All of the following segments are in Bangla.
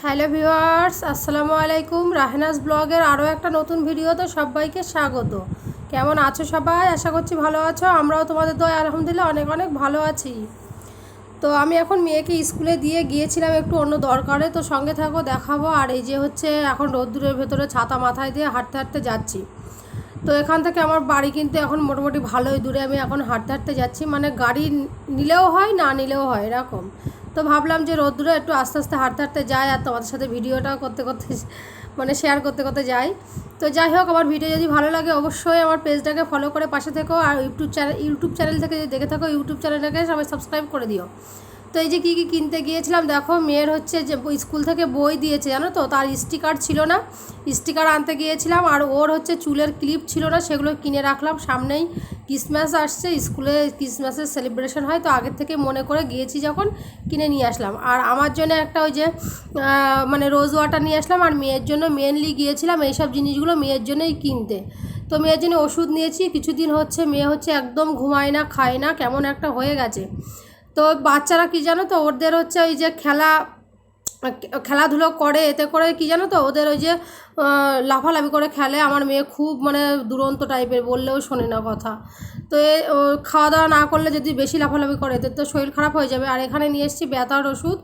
হ্যালো ভিউয়ার্স, আসসালামু আলাইকুম। রাহেনাজ ব্লগের আরও একটা নতুন ভিডিওতে সবাইকে স্বাগত। কেমন আছো সবাই? আশা করছি ভালো আছো। আমরাও তোমাদের দয়া আলহামদুলিল্লাহ অনেক অনেক ভালো আছি। তো আমি এখন মেয়েকে স্কুলে দিয়ে গিয়েছিলাম একটু অন্য দরকারে, তো সঙ্গে থাকো, দেখাবো। আর এই যে হচ্ছে এখন রোদ্দুরের ভেতরে ছাতা মাথায় দিয়ে হাঁটতে হাঁটতে যাচ্ছি। তো এখান থেকে আমার বাড়ি কিন্তু এখন মোটামুটি ভালোই দূরে। আমি এখন হাঁটতে হাঁটতে যাচ্ছি, মানে গাড়ি নিলেও হয় না নিলেও হয় এরকম। তো ভাবলাম যে রোদ্দুরে একটু আস্তে আস্তে হাঁটতে হাঁটতে যাই, আর তোমাদের সাথে ভিডিওটাও করতে করতে মানে শেয়ার করতে করতে যাই। তো যাই হোক, আমার ভিডিও যদি ভালো লাগে অবশ্যই আমার পেজটাকে ফলো করে পাশে থেকো, আর ইউটিউব চ্যানেল থেকে যদি দেখে থাকো ইউটিউব চ্যানেলটাকে সবাই সাবস্ক্রাইব করে দিও। তো এই যে কী কী কিনতে গিয়েছিলাম দেখো। মেয়ের হচ্ছে যে স্কুল থেকে বই দিয়েছে জানো তো, তার স্টিকার ছিল না, স্টিকার আনতে গিয়েছিলাম। আর ওর হচ্ছে চুলের ক্লিপ ছিল না, সেগুলো কিনে রাখলাম। সামনেই ক্রিসমাস আসছে, স্কুলে ক্রিসমাসের সেলিব্রেশন হয়, তো আগের থেকে মনে করে গিয়েছি যখন কিনে নিয়ে আসলাম। আর আমার জন্য একটা ওই যে মানে রোজ ওয়াটার নিয়ে আসলাম। আর মেয়ের জন্য মেনলি গিয়েছিলাম এইসব জিনিসগুলো মেয়ের জন্যই কিনতে। তো মেয়ের জন্য ওষুধ নিয়েছি। কিছুদিন হচ্ছে মেয়ে হচ্ছে একদম ঘুমায় না, খায় না, কেমন একটা হয়ে গেছে। তো বাচ্চারা কি জানো তো, ওদের হচ্ছে ওই যে খেলাধুলো করে, এতে করে কি জানো তো, ওদের ওই যে লাফালাফি করে খেলে। আমার মেয়ে খুব মানে দুরন্ত টাইপের, বললেও শোনে না কথা। তো খাওয়া দাওয়া না করলে যদি বেশি লাফালাফি করে এদের তো শরীর খারাপ হয়ে যাবে। আর এখানে নিয়ে এসেছি ব্যথার ওষুধ।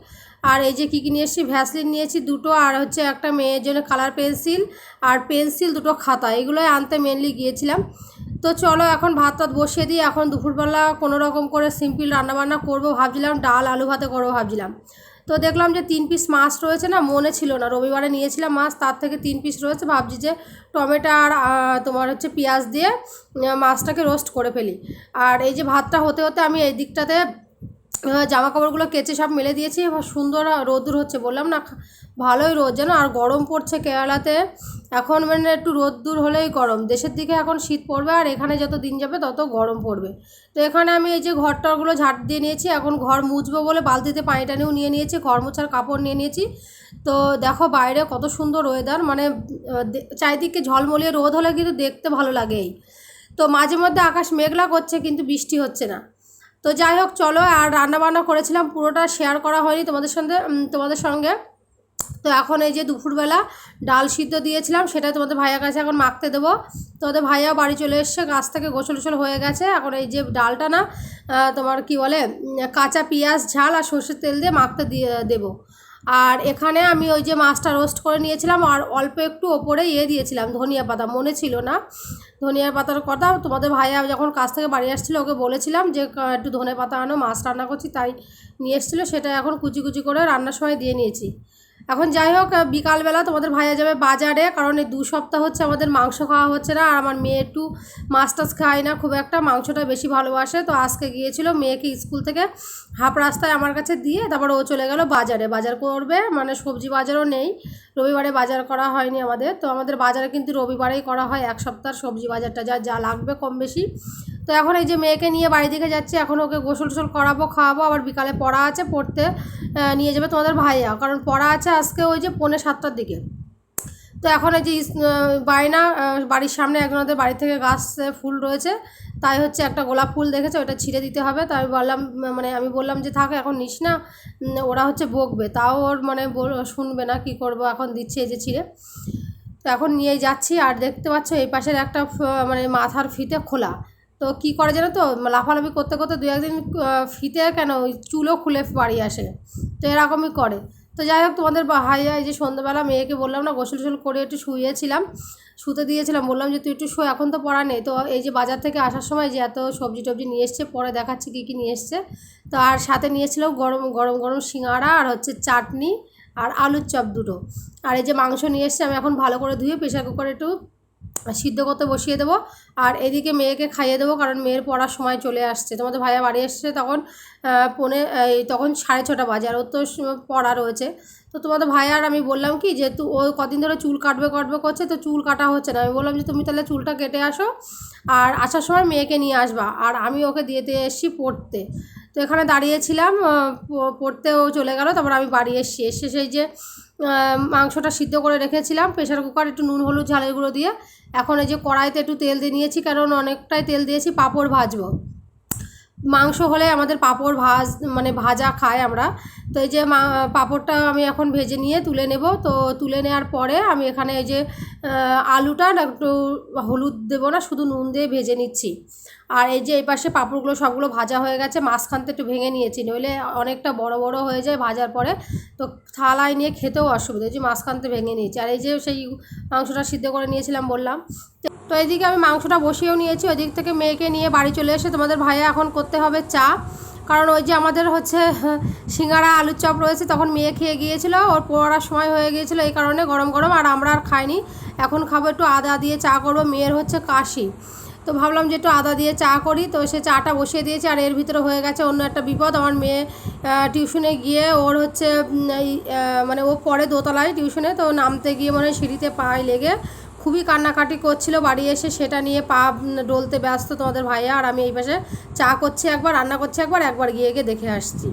আর এই যে কী কী নিয়ে এসেছি, ভ্যাসলিন নিয়েছি দুটো, আর হচ্ছে একটা মেয়ের জন্য কালার পেন্সিল, আর পেন্সিল, দুটো খাতা, এগুলোই আনতে মেনলি গিয়েছিলাম। তো চলো এখন ভাত টাত বসিয়ে দিই। এখন দুপুরবেলা কোনো রকম করে সিম্পল রান্নাবান্না করবো ভাবছিলাম, ডাল আলু ভাতে করবো ভাবছিলাম। তো দেখলাম যে 3 পিস মাছ রয়েছে, না মনে ছিল না, রবিবারে নিয়েছিলাম মাছ, তার থেকে 3 পিস রয়েছে। ভাবছি যে টমেটো আর তোমার হচ্ছে পেঁয়াজ দিয়ে মাছটাকে রোস্ট করে ফেলি। আর এই যে ভাতটা হতে হতে আমি এই দিকটাতে জামা কাপড়গুলো কেচে সব মেলে দিয়েছি। সুন্দর রোদ্দুর হচ্ছে, বললাম না ভালোই রোদ যেন। আর গরম পড়ছে কেরালাতে এখন, মানে একটু রোদ্দুর হলেই গরম। দেশের দিকে এখন শীত পড়বে, আর এখানে যত দিন যাবে তত গরম পড়বে। তো এখানে আমি এই যে ঘরটাগুলো ঝাঁট দিয়ে নিয়েছি। এখন ঘর মুছবো বলে বালতিতে পানি টানিও নিয়ে নিয়েছি, ঘর মোছার কাপড় নিয়ে নিয়েছি। তো দেখো বাইরে কত সুন্দর ওয়েদার, মানে চারিদিকে ঝলমলিয়ে রোদ হলে কিন্তু দেখতে ভালো লাগেই। তো মাঝে মধ্যে আকাশ মেঘলা করছে কিন্তু বৃষ্টি হচ্ছে না। তো যাই হোক চলো, আর রান্নাবান্না করেছিলাম পুরোটা শেয়ার করা হয়নি তোমাদের সঙ্গে। তো এখন এই যে দুপুরবেলা ডাল সিদ্ধ দিয়েছিলাম, সেটা তোমাদের ভাইয়ার কাছে এখন মাখতে দেবো। তোমাদের ভাইয়াও বাড়ি চলে এসছে, গাছ থেকে গোসল টোসল হয়ে গেছে। এখন এই যে ডালটা না তোমার কি বলে, কাঁচা পেঁয়াজ ঝাল আর সর্ষের তেল দিয়ে মাখতে দিয়ে দেবো। আর এখানে আমি ওই যে মাছটা রোস্ট করে নিয়েছিলাম, আর অল্প একটু ওপরে দিয়েছিলাম ধনিয়া পাতা, মনে ছিল না ধনিয়া পাতার কথা। তোমাদের ভাইয়া যখন কাছ থেকে বাড়ি আসছিলো ওকে বলেছিলাম যে একটু ধনে পাতা আনো, মাছ রান্না করছি, তাই নিয়ে এসেছিলো। সেটা এখন কুচি কুচি করে রান্নার সময় দিয়ে নিয়েছি। এখন যাই হোক, বিকালবেলা তোমাদের ভাইয়া যাবে বাজারে, কারণ এই 2 সপ্তাহ হচ্ছে আমাদের মাংস খাওয়া হচ্ছে না। আর আমার মেয়ে একটু মাছ টাছ খায় না খুব একটা, মাংসটা বেশি ভালোবাসে। তো আজকে গিয়েছিল মেয়েকে স্কুল থেকে হাফ রাস্তায় আমার কাছে দিয়ে, তারপর ও চলে গেল বাজারে, বাজার করবে। মানে সবজি বাজারও নেই, রবিবারে বাজার করা হয়নি আমাদের। তো আমাদের বাজারে কিন্তু রবিবারেই করা হয়, এক সপ্তাহের সবজি বাজারটা যা লাগবে কম বেশি। তো এখন এই যে মেয়েকে নিয়ে বাড়ি দিকে যাচ্ছি। এখন ওকে গোসল টোসল করাবো, খাওয়াবো। আবার বিকালে পড়া আছে, পড়তে নিয়ে যাবে তোমাদের ভাইয়া, কারণ পড়া আছে আজকে ওই যে 6:45-7টার দিকে। তো এখন এই যে বায়না, বাড়ির সামনে একজনদের বাড়ি থেকে গাছ ফুল রয়েছে, তাই হচ্ছে একটা গোলাপ ফুল দেখেছে, ওটা ছিঁড়ে দিতে হবে। তো আমি বললাম যে থাক এখন নিস না, ওরা হচ্ছে বকবে, তাও ওর মানে শুনবে না, কি করব, এখন দিচ্ছে এই যে ছিঁড়ে। তো এখন নিয়ে যাচ্ছি। আর দেখতে পাচ্ছ এই পাশের একটা মানে মাথার ফিতে খোলা। তো কি করে জানো তো, লাফালাফি করতে করতে 2-1 দিন ফিতে কেন ওই চুলও খুলে বাড়ি আসে, তো এরকমই করে। তো যাই হোক, তোমাদের ভাইয়া এই যে সন্ধ্যাবেলা মেয়েকে বললাম না গোসল টোসল করে একটু শুতে দিয়েছিলাম, বললাম যে তুই একটু শো, এখন তো পড়া নেই। তো এই যে বাজার থেকে আসার সময় যে এত সবজি টবজি নিয়ে এসছে, পরে দেখাচ্ছি কী কী নিয়ে এসছে। তো আর সাথে নিয়েছিলাম গরম গরম গরম সিঙ্গাড়া, আর হচ্ছে চাটনি, আর আলুর চপ দুটো। আর এই যে মাংস নিয়ে এসছে, আমি এখন ভালো করে ধুয়ে প্রেশার কুকারে একটু সিদ্ধ করতে বসিয়ে দেবো। আর এদিকে মেয়েকে খাইয়ে দেবো, কারণ মেয়ের পড়ার সময় চলে আসছে। তোমাদের ভাইয়া বাড়ি এসছে তখন তখন 6:30 বাজে, আর ওর তো পড়া রয়েছে। তো তোমাদের ভাইয়ার আমি বললাম কি, যেহেতু ও কদিন ধরে চুল কাটবে করছে, তো চুল কাটা হচ্ছে না। আমি বললাম যে তুমি তাহলে চুলটা কেটে আসো, আর আসার সময় মেয়েকে নিয়ে আসবা। আর আমি ওকে দিয়ে এসেছি পড়তে। তো এখানে দাঁড়িয়েছিলাম, পড়তেও চলে গেল। তারপর আমি বাড়ি এসে সেই যে মাংসটা সিদ্ধ করে রেখেছিলাম প্রেশার কুকার, একটু নুন হলুদ ঝালের গুঁড়ো দিয়ে। এখন এই যে কড়াইতে একটু তেল দিয়ে নিয়েছি, কারণ অনেকটাই তেল দিয়েছি, পাঁপড় ভাজবো। মাংস হলে আমাদের পাঁপড় মানে ভাজা খাই আমরা। তো এই যে পাঁপড়টা আমি এখন ভেজে নিয়ে তুলে নেব। তো তুলে নেওয়ার পরে আমি এখানে এই যে আলুটা একটু হলুদ দেবো না, শুধু নুন দিয়ে ভেজে নিচ্ছি। আর এই যে এই পাশে পাঁপড়গুলো সবগুলো ভাজা হয়ে গেছে, মাঝখানতে একটু ভেঙে নিয়েছি, নইলে অনেকটা বড় বড় হয়ে যায় ভাজার পরে, তো থালায় নিয়ে খেতেও অসুবিধা। এই যে মাঝখানতে ভেঙে নিয়েছি। আর এই যে সেই মাংসটা সিদ্ধ করে নিয়েছিলাম বললাম। তো এইদিকে আমি মাংসটা বসিয়েও নিয়েছি, ওই দিক থেকে মেয়েকে নিয়ে বাড়ি চলে এসে তোমাদের ভাইয়া এখন করতে হবে চা। কারণ ওই যে আমাদের হচ্ছে সিঙ্গাড়া আলুর চপ রয়েছে, তখন মেয়ে খেয়ে গিয়েছিলো, ওর পড়ার সময় হয়ে গিয়েছিলো, এই কারণে গরম গরম। আর আমরা আর খাইনি, এখন খাবো একটু আদা দিয়ে চা করবো। মেয়ের হচ্ছে কাশি, তো ভাবলাম যে একটু আদা দিয়ে চা করি। তো সে চাটা বসিয়ে দিয়েছে। আর এর ভিতরে হয়ে গেছে অন্য একটা বিপদ। আমার মেয়ে টিউশনে গিয়ে ওর হচ্ছে মানে ও পড়ে দোতলায় টিউশনে, তো নামতে গিয়ে মানে সিঁড়িতে পায়ে লেগে খুবই কান্নাকাটি করছিল। বাড়ি এসে সেটা নিয়ে পা ডলতে ব্যস্ত তোমাদের ভাইয়া। আর আমি এই পাশে চা করছি একবার, রান্না করছি একবার গিয়ে দেখে আসছি।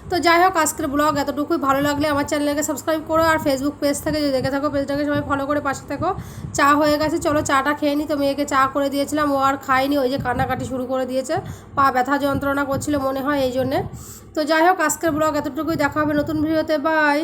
তো যাই হোক, আজকের ব্লগ এতটুকুই। ভালো লাগলে আমার চ্যানেলকে সাবস্ক্রাইব করো, আর ফেসবুক পেজ থেকে যদি দেখে থাকো পেজটাকে সবাই ফলো করে পাশে থাকো। চা হয়ে গেছে, চলো চাটা খেয়ে নিই। তো মেয়েকে চা করে দিয়েছিলাম, ও আর খায়নি, ওই যে কান্নাকাটি শুরু করে দিয়েছে, পা ব্যথা যন্ত্রণা করছিল মনে হয় এই জন্যে। তো যাই হোক, আজকের ব্লগ এতটুকুই। দেখা হবে নতুন ভিডিওতে, বাই।